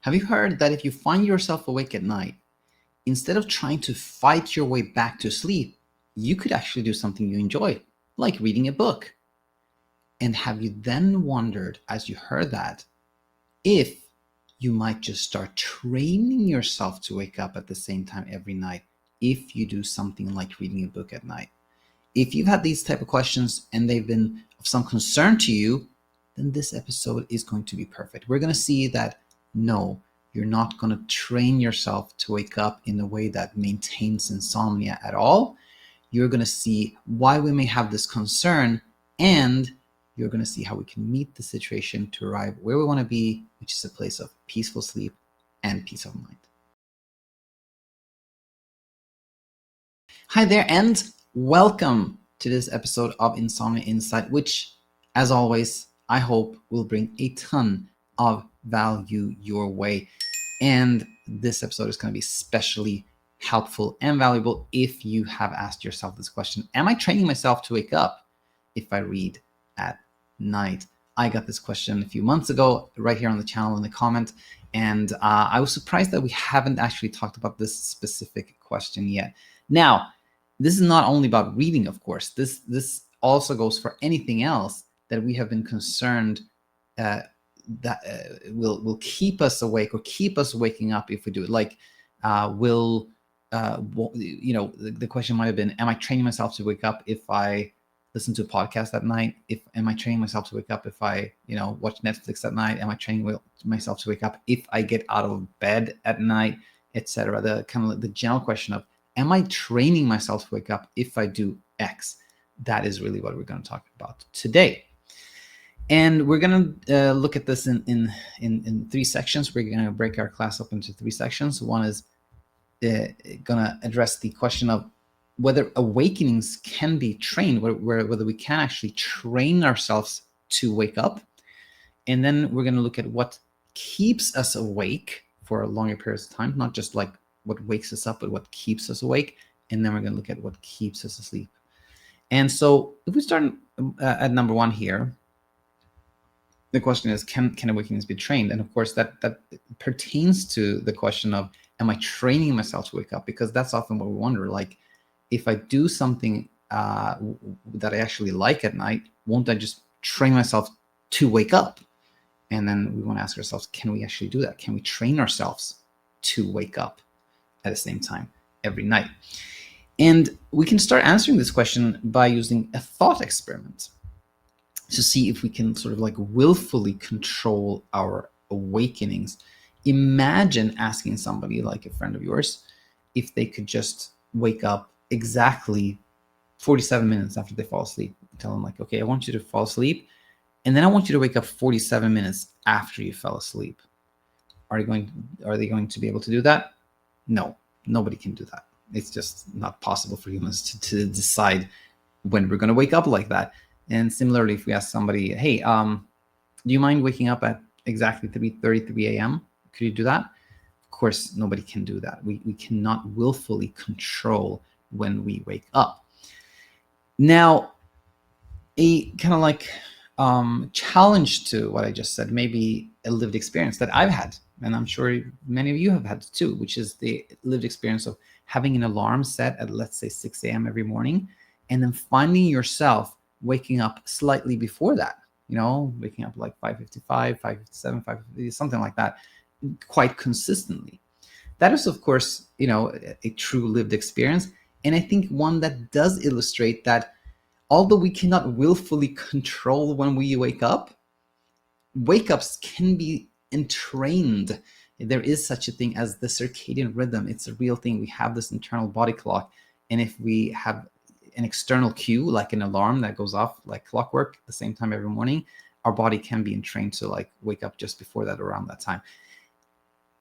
Have you heard that if you find yourself awake at night, instead of trying to fight your way back to sleep, you could actually do something you enjoy, like reading a book? And have you then wondered, as you heard that, if you might just start training yourself to wake up at the same time every night if you do something like reading a book at night? If you've had these type of questions and they've been of some concern to you, then this episode is going to be perfect. We're going to see that no, you're not going to train yourself to wake up in a way that maintains insomnia at all. You're going to see why we may have this concern, and you're going to see how we can meet the situation to arrive where we want to be, which is a place of peaceful sleep and peace of mind. Hi there, and welcome to this episode of Insomnia Insight, which, as always, I hope will bring a ton of value your way. And this episode is going to be especially helpful and valuable if you have asked yourself this question: am I training myself to wake up if I read at night? I got this question a few months ago right here on the channel in the comment, and I was surprised that we haven't actually talked about this specific question yet. Now, this is not only about reading, of course. This also goes for anything else that we have been concerned that will keep us awake or keep us waking up if we do it. Like, the question might have been, am I training myself to wake up if I listen to a podcast at night? Am I training myself to wake up if I, watch Netflix at night? Am I training myself to wake up if I get out of bed at night, etc.? The kind of the general question of, am I training myself to wake up if I do X? That is really what we're going to talk about today. And we're going to look at this in three sections. We're going to break our class up into three sections. One is going to address the question of whether awakenings can be trained, whether we can actually train ourselves to wake up. And then we're going to look at what keeps us awake for longer periods of time, not just like what wakes us up, but what keeps us awake. And then we're going to look at what keeps us asleep. And so if we start at number one here, the question is, can awakenings be trained? And of course, that pertains to the question of, am I training myself to wake up? Because that's often what we wonder. Like, if I do something that I actually like at night, won't I just train myself to wake up? And then we want to ask ourselves, can we actually do that? Can we train ourselves to wake up at the same time every night? And we can start answering this question by using a thought experiment to see if we can sort of like willfully control our awakenings. Imagine asking somebody, like a friend of yours, if they could just wake up exactly 47 minutes after they fall asleep. Tell them, like, okay, I want you to fall asleep, and then I want you to wake up 47 minutes after you fell asleep. Are they going to be able to do that? No, nobody can do that. It's just not possible for humans to decide when we're going to wake up like that. And similarly, if we ask somebody, hey, do you mind waking up at exactly 3:33 a.m.? Could you do that? Of course, nobody can do that. We cannot willfully control when we wake up. Now, a kind of like challenge to what I just said, maybe a lived experience that I've had, and I'm sure many of you have had too, which is the lived experience of having an alarm set at, let's say, 6 a.m. every morning, and then finding yourself waking up slightly before that, waking up like 5:55, 5:57, 5:50, something like that, quite consistently. That is, of course, a true lived experience. And I think one that does illustrate that although we cannot willfully control when we wake up, wake-ups can be entrained. There is such a thing as the circadian rhythm. It's a real thing. We have this internal body clock. And if we have an external cue, like an alarm that goes off like clockwork at the same time every morning, our body can be entrained to like wake up just before that, around that time.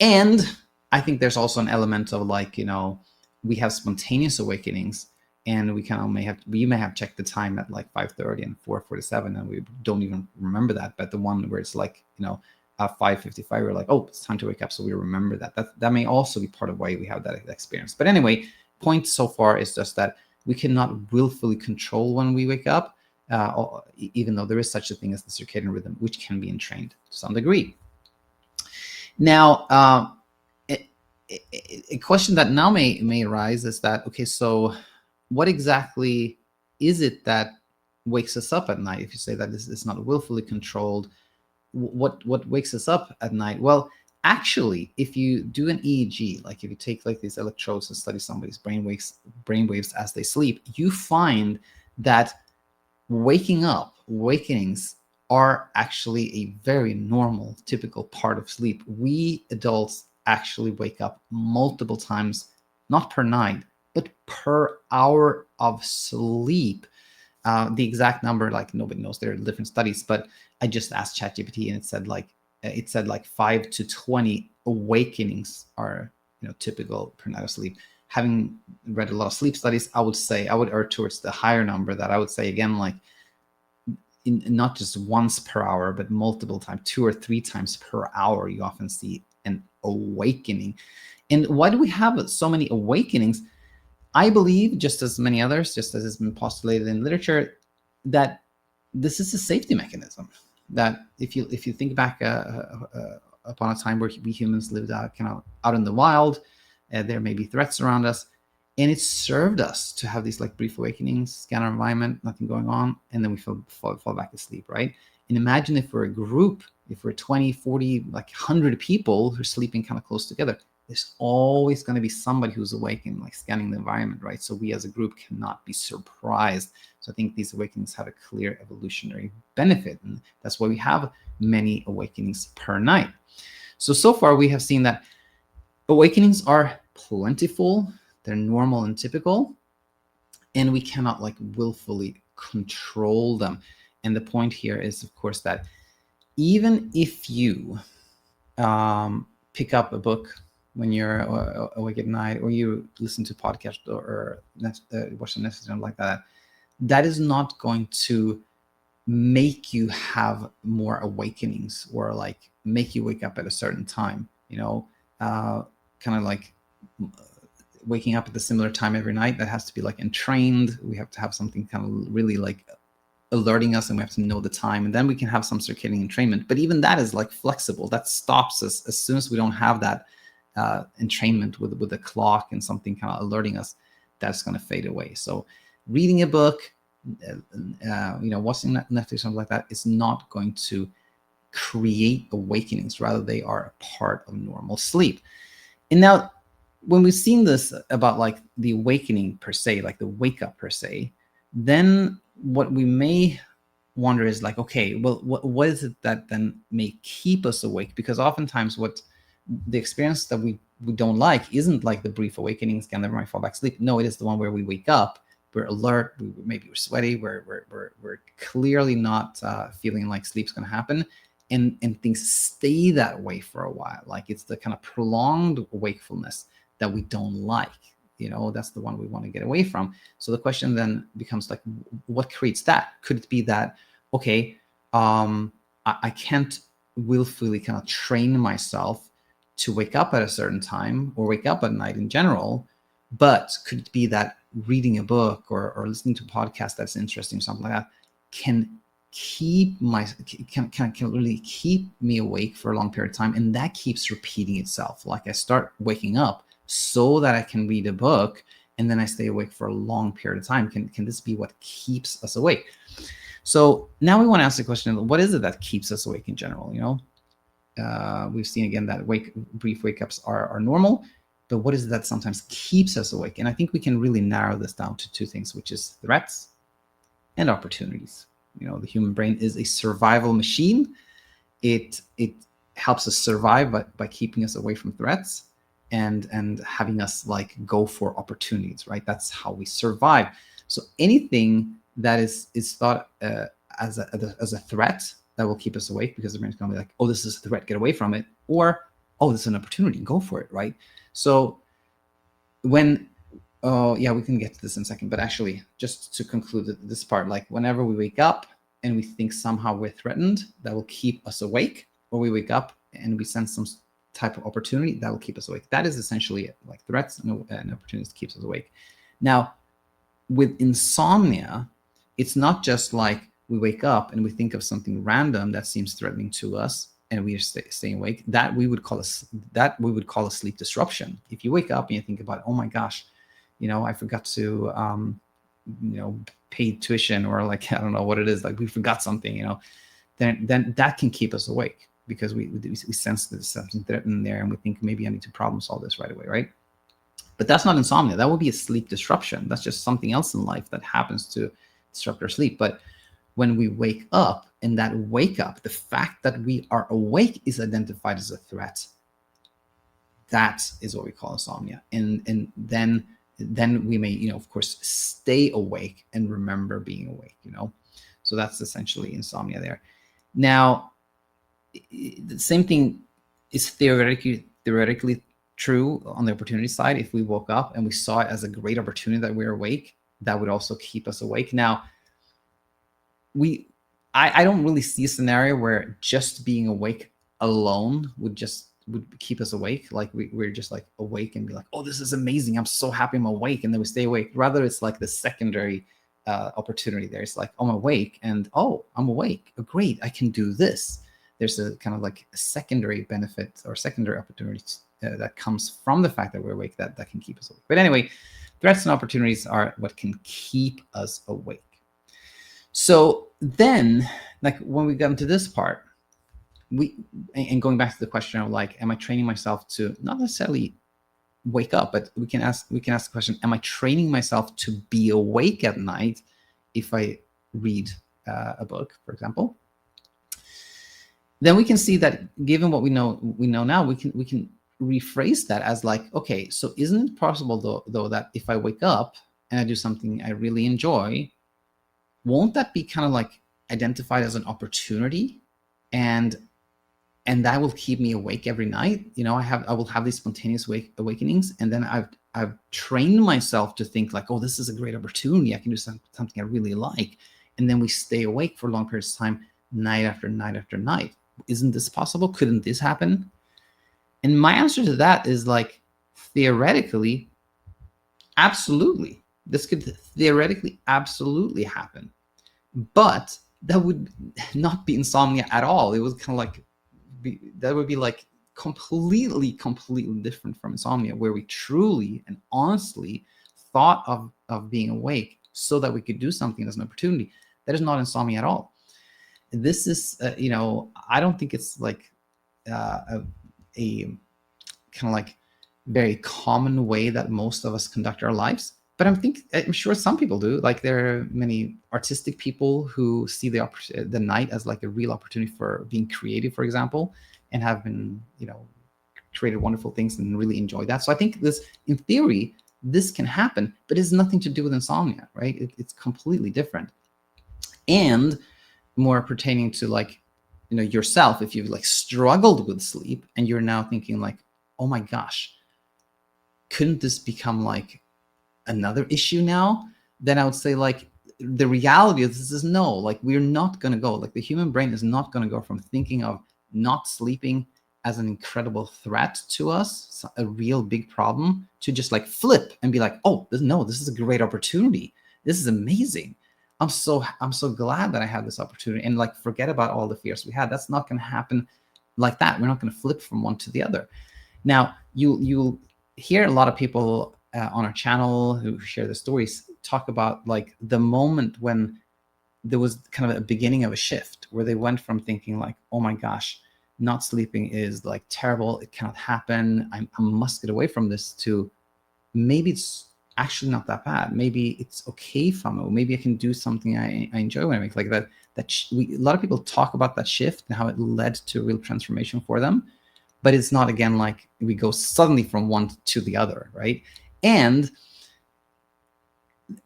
And I think there's also an element of like, we have spontaneous awakenings, and we may have checked the time at like 5:30 and 4:47, and we don't even remember that. But the one where it's like, at 5:55, we're like, oh, it's time to wake up, so we remember that. That may also be part of why we have that experience. But anyway, point so far is just that we cannot willfully control when we wake up, even though there is such a thing as the circadian rhythm, which can be entrained to some degree. Now, a, a question that now may arise is that, okay, so what exactly is it that wakes us up at night? If you say that this is not willfully controlled, what wakes us up at night? Well, actually, if you do an EEG, like if you take like these electrodes and study somebody's brainwaves as they sleep, you find that awakenings are actually a very normal, typical part of sleep. We adults actually wake up multiple times, not per night, but per hour of sleep. The exact number, like nobody knows. There are different studies, but I just asked ChatGPT and it said like 5 to 20 awakenings are typical per night of sleep. Having read a lot of sleep studies, I would err towards the higher number. That I would say again, like not just once per hour, but multiple times, 2 or 3 times per hour, you often see an awakening. And why do we have so many awakenings? I believe, just as many others, just as has been postulated in literature, that this is a safety mechanism. That if you think back upon a time where we humans lived out in the wild, there may be threats around us, and it served us to have these like brief awakenings, scan our environment, nothing going on, and then we fall back asleep, right? And imagine if we're a group, if we're 20, 40, like 100 people who are sleeping kind of close together, there's always going to be somebody who's awake and like scanning the environment, right? So we as a group cannot be surprised. So I think these awakenings have a clear evolutionary benefit, and that's why we have many awakenings per night. So far we have seen that awakenings are plentiful, they're normal and typical, and we cannot like willfully control them. And the point here is, of course, that even if you pick up a book when you're awake at night, or you listen to podcasts or watch the Netflix and like that, that is not going to make you have more awakenings or like make you wake up at a certain time, kind of like waking up at a similar time every night. That has to be like entrained. We have to have something kind of really like alerting us, and we have to know the time, and then we can have some circadian entrainment. But even that is like flexible. That stops us as soon as we don't have that entrainment with a clock and something kind of alerting us. That's going to fade away. So reading a book, watching Netflix or something like that is not going to create awakenings. Rather, they are a part of normal sleep. And now, when we've seen this about like the awakening per se, like the wake up per se, then what we may wonder is like, okay, well, what is it that then may keep us awake? Because oftentimes what the experience that we don't like isn't like the brief awakenings, can never mind fall back asleep. No, it is the one where we wake up, we're alert, maybe we're sweaty, we're clearly not feeling like sleep's going to happen, and things stay that way for a while. Like it's the kind of prolonged wakefulness that we don't like. That's the one we want to get away from. So the question then becomes like, what creates that? Could it be that, okay, I can't willfully kind of train myself to wake up at a certain time or wake up at night in general, but could it be that reading a book or listening to a podcast that's interesting, something like that, can really keep me awake for a long period of time, and that keeps repeating itself. Like I start waking up so that I can read a book, and then I stay awake for a long period of time. Can this be what keeps us awake? So now we want to ask the question, what is it that keeps us awake in general? We've seen again that brief wake-ups are normal, but what is it that sometimes keeps us awake? And I think we can really narrow this down to two things, which is threats and opportunities. The human brain is a survival machine. It helps us survive by keeping us away from threats and having us like go for opportunities, right? That's how we survive. So anything that is thought as a threat, that will keep us awake, because the brain's going to be like, oh, this is a threat, get away from it, or oh, this is an opportunity, go for it, right? So when we can get to this in a second, but actually, just to conclude this part, like whenever we wake up and we think somehow we're threatened, that will keep us awake, or we wake up and we sense some type of opportunity, that will keep us awake. That is essentially it, like threats and opportunities keeps us awake. Now, with insomnia, it's not just like we wake up and we think of something random that seems threatening to us and we are staying awake, that we would call a sleep disruption. If you wake up and you think about, oh my gosh, I forgot to pay tuition, or like, I don't know what it is, like we forgot something, then that can keep us awake, because we sense there's something in there, and we think maybe I need to problem solve this right away, right? But that's not insomnia. That would be a sleep disruption. That's just something else in life that happens to disrupt our sleep. But when we wake up, and that wake up, the fact that we are awake is identified as a threat. That is what we call insomnia. And then we may, of course, stay awake and remember being awake, So that's essentially insomnia there. Now, the same thing is theoretically true on the opportunity side. If we woke up and we saw it as a great opportunity that we're awake, that would also keep us awake. Now, I don't really see a scenario where just being awake alone would keep us awake. Like we're just like awake and be like, oh, this is amazing, I'm so happy I'm awake, and then we stay awake. Rather, it's like the secondary opportunity there. It's like, oh, I'm awake, and oh, I'm awake, oh, great, I can do this. There's a kind of like a secondary benefit or secondary opportunity that comes from the fact that we're awake that can keep us awake. But anyway, threats and opportunities are what can keep us awake. So then, like when we get into this part, and going back to the question of like, am I training myself to not necessarily wake up, but we can ask the question, am I training myself to be awake at night if I read a book, for example? Then we can see that, given what we know now, we can rephrase that as like, okay, so isn't it possible though that if I wake up and I do something I really enjoy, won't that be kind of like identified as an opportunity, and that will keep me awake every night? I will have these spontaneous awakenings, and then I've trained myself to think like, oh, this is a great opportunity, I can do something I really like, and then we stay awake for long periods of time, night after night after night. Isn't this possible? Couldn't this happen? And my answer to that is like, theoretically, absolutely. This could theoretically absolutely happen, but that would not be insomnia at all. It was kind of like, that would be like completely different from insomnia, where we truly and honestly thought of being awake so that we could do something as an opportunity. That is not insomnia at all. This is, I don't think it's like a kind of like very common way that most of us conduct our lives. But I'm sure some people do. Like there are many artistic people who see the night as like a real opportunity for being creative, for example, and have been, created wonderful things and really enjoy that. So I think this, in theory, this can happen, but it's nothing to do with insomnia, right? It's completely different. And more pertaining to like, yourself, if you've like struggled with sleep and you're now thinking like, oh my gosh, couldn't this become like another issue now? Then I would say like, the reality of this is no, like we're not going to go, like the human brain is not going to go from thinking of not sleeping as an incredible threat to us, a real big problem, to just like flip and be like, oh, this is a great opportunity. This is amazing. I'm so glad that I had this opportunity, and like forget about all the fears we had. That's not going to happen like that. We're not going to flip from one to the other. Now, you'll hear a lot of people on our channel who share the stories talk about like the moment when there was kind of a beginning of a shift, where they went from thinking like, oh my gosh, not sleeping is like terrible, it cannot happen, I must get away from this, to maybe it's actually not that bad. Maybe it's okay from it. Maybe I can do something I enjoy when I make like that. A lot of people talk about that shift and how it led to a real transformation for them, but it's not, again, like we go suddenly from one to the other, right? And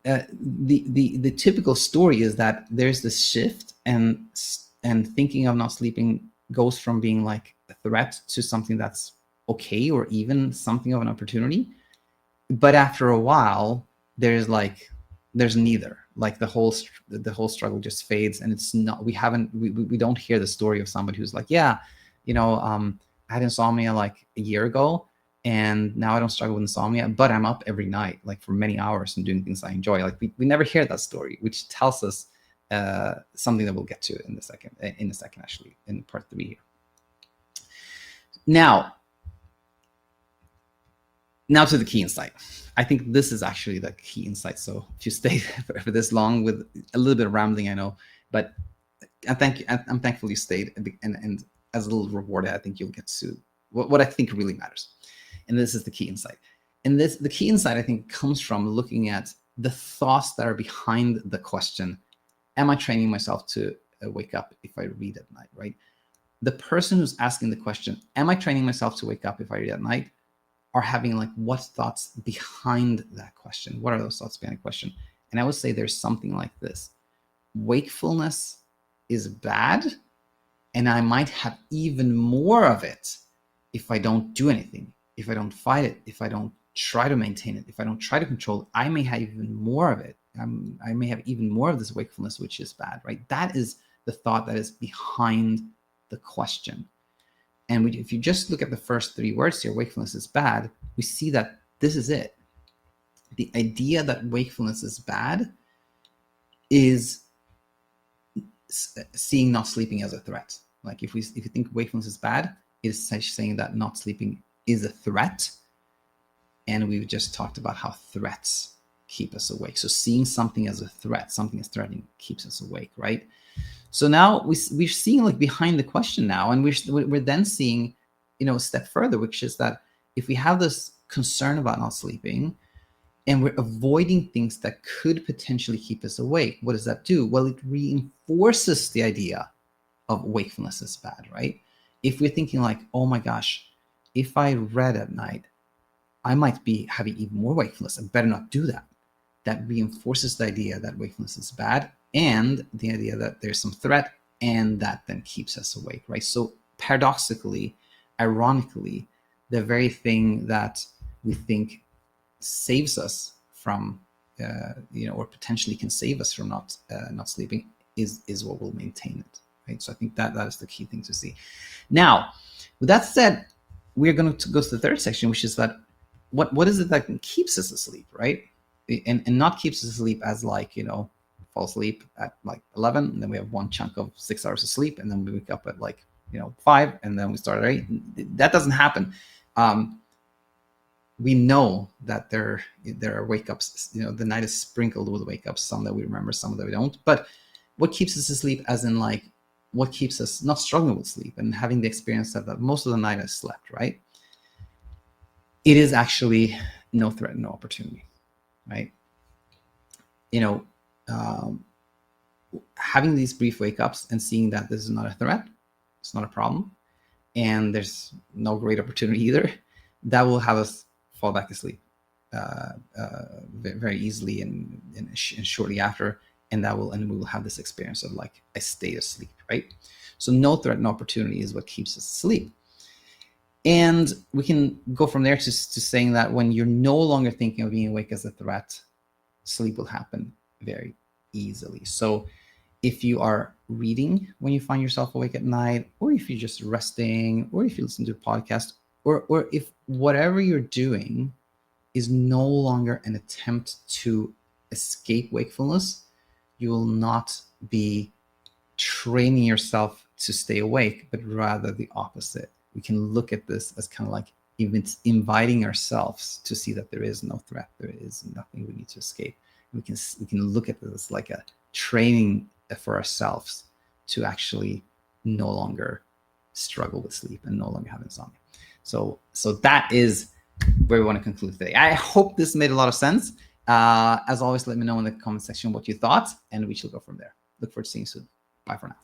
the typical story is that there's this shift, and thinking of not sleeping goes from being like a threat to something that's okay, or even something of an opportunity. But after a while, there's neither. Like the whole struggle just fades, and it's not. We don't hear the story of somebody who's like, yeah, I had insomnia like a year ago, and now I don't struggle with insomnia, but I'm up every night, like for many hours, and doing things I enjoy. Like we never hear that story, which tells us something that we'll get to in a second, actually, in part 3 here. Now to the key insight. I think this is actually the key insight. So if you stay for this long with a little bit of rambling, I know, but I'm thankful you stayed, and as a little reward, I think you'll get to what I think really matters. And this is the key insight. And the key insight, I think, comes from looking at the thoughts that are behind the question, am I training myself to wake up if I read at night, right? The person who's asking the question, am I training myself to wake up if I read at night, are having like, what thoughts behind that question? What are those thoughts behind the question? And I would say there's something like this: wakefulness is bad, and I might have even more of it if I don't do anything, if I don't fight it, if I don't try to maintain it, if I don't try to control it. I may have even more of it. I may have even more of this wakefulness, which is bad, right? That is the thought that is behind the question. And if you just look at the first three words here, wakefulness is bad, we see that this is it. The idea that wakefulness is bad is seeing not sleeping as a threat. Like if you think wakefulness is bad, it's saying that not sleeping is a threat. And we've just talked about how threats keep us awake. So seeing something as a threat, something as threatening, keeps us awake, right? So now we're seeing like behind the question now, and we're then seeing, a step further, which is that if we have this concern about not sleeping and we're avoiding things that could potentially keep us awake, what does that do? Well, it reinforces the idea of wakefulness is bad, right? If we're thinking like, oh my gosh, if I read at night, I might be having even more wakefulness. I better not do that. That reinforces the idea that wakefulness is bad, and the idea that there's some threat, and that then keeps us awake, right? So paradoxically, ironically, the very thing that we think saves us from, or potentially can save us from not sleeping is what will maintain it, right? So I think that is the key thing to see. Now, with that said, we're going to go to the third section, which is that what is it that keeps us asleep, right? And not keeps us asleep as like, fall asleep at like 11, and then we have one chunk of 6 hours of sleep, and then we wake up at like 5, and then we start at 8. That doesn't happen. We know that there are wake ups. The night is sprinkled with wake ups. Some that we remember, some that we don't. But what keeps us asleep, as in like what keeps us not struggling with sleep and having the experience that most of the night I slept, right? It is actually no threat, no opportunity, right? Having these brief wake ups and seeing that this is not a threat, it's not a problem, and there's no great opportunity either, that will have us fall back asleep very easily and shortly after, and we will have this experience of like a state of sleep, right? So no threat, no opportunity is what keeps us asleep. And we can go from there to saying that when you're no longer thinking of being awake as a threat, sleep will happen very easily. So if you are reading when you find yourself awake at night, or if you're just resting, or if you listen to a podcast, or if whatever you're doing is no longer an attempt to escape wakefulness, you will not be training yourself to stay awake, but rather the opposite. We can look at this as kind of like even inviting ourselves to see that there is no threat, there is nothing we need to escape. We can look at this like a training for ourselves to actually no longer struggle with sleep and no longer have insomnia. So that is where we want to conclude today. I hope this made a lot of sense. As always, let me know in the comment section what you thought, and we shall go from there. Look forward to seeing you soon. Bye for now.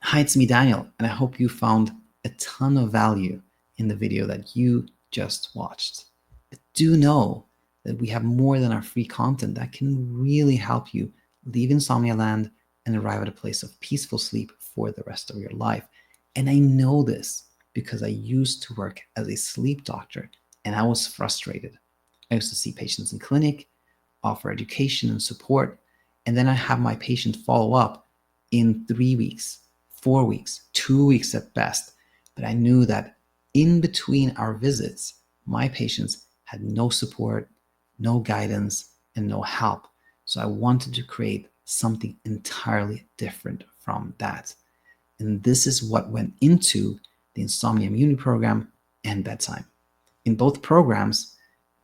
Hi, it's me, Daniel, and I hope you found a ton of value in the video that you just watched. But do know that we have more than our free content that can really help you leave insomnia land and arrive at a place of peaceful sleep for the rest of your life. And I know this because I used to work as a sleep doctor, and I was frustrated. I used to see patients in clinic, offer education and support, and then I have my patient follow up in 3 weeks, 4 weeks, 2 weeks at best. But I knew that in between our visits, my patients had no support, no guidance, and no help. So I wanted to create something entirely different from that. And this is what went into the Insomnia Immunity program, and bedtime. In both programs,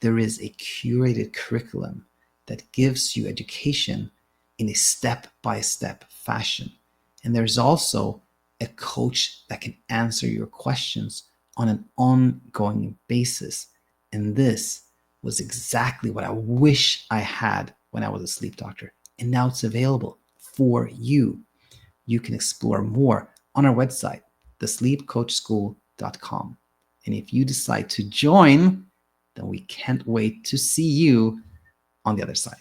there is a curated curriculum that gives you education in a step-by-step fashion. And there's also a coach that can answer your questions on an ongoing basis. And this was exactly what I wish I had when I was a sleep doctor. And now it's available for you. You can explore more on our website, thesleepcoachschool.com. And if you decide to join, then we can't wait to see you on the other side.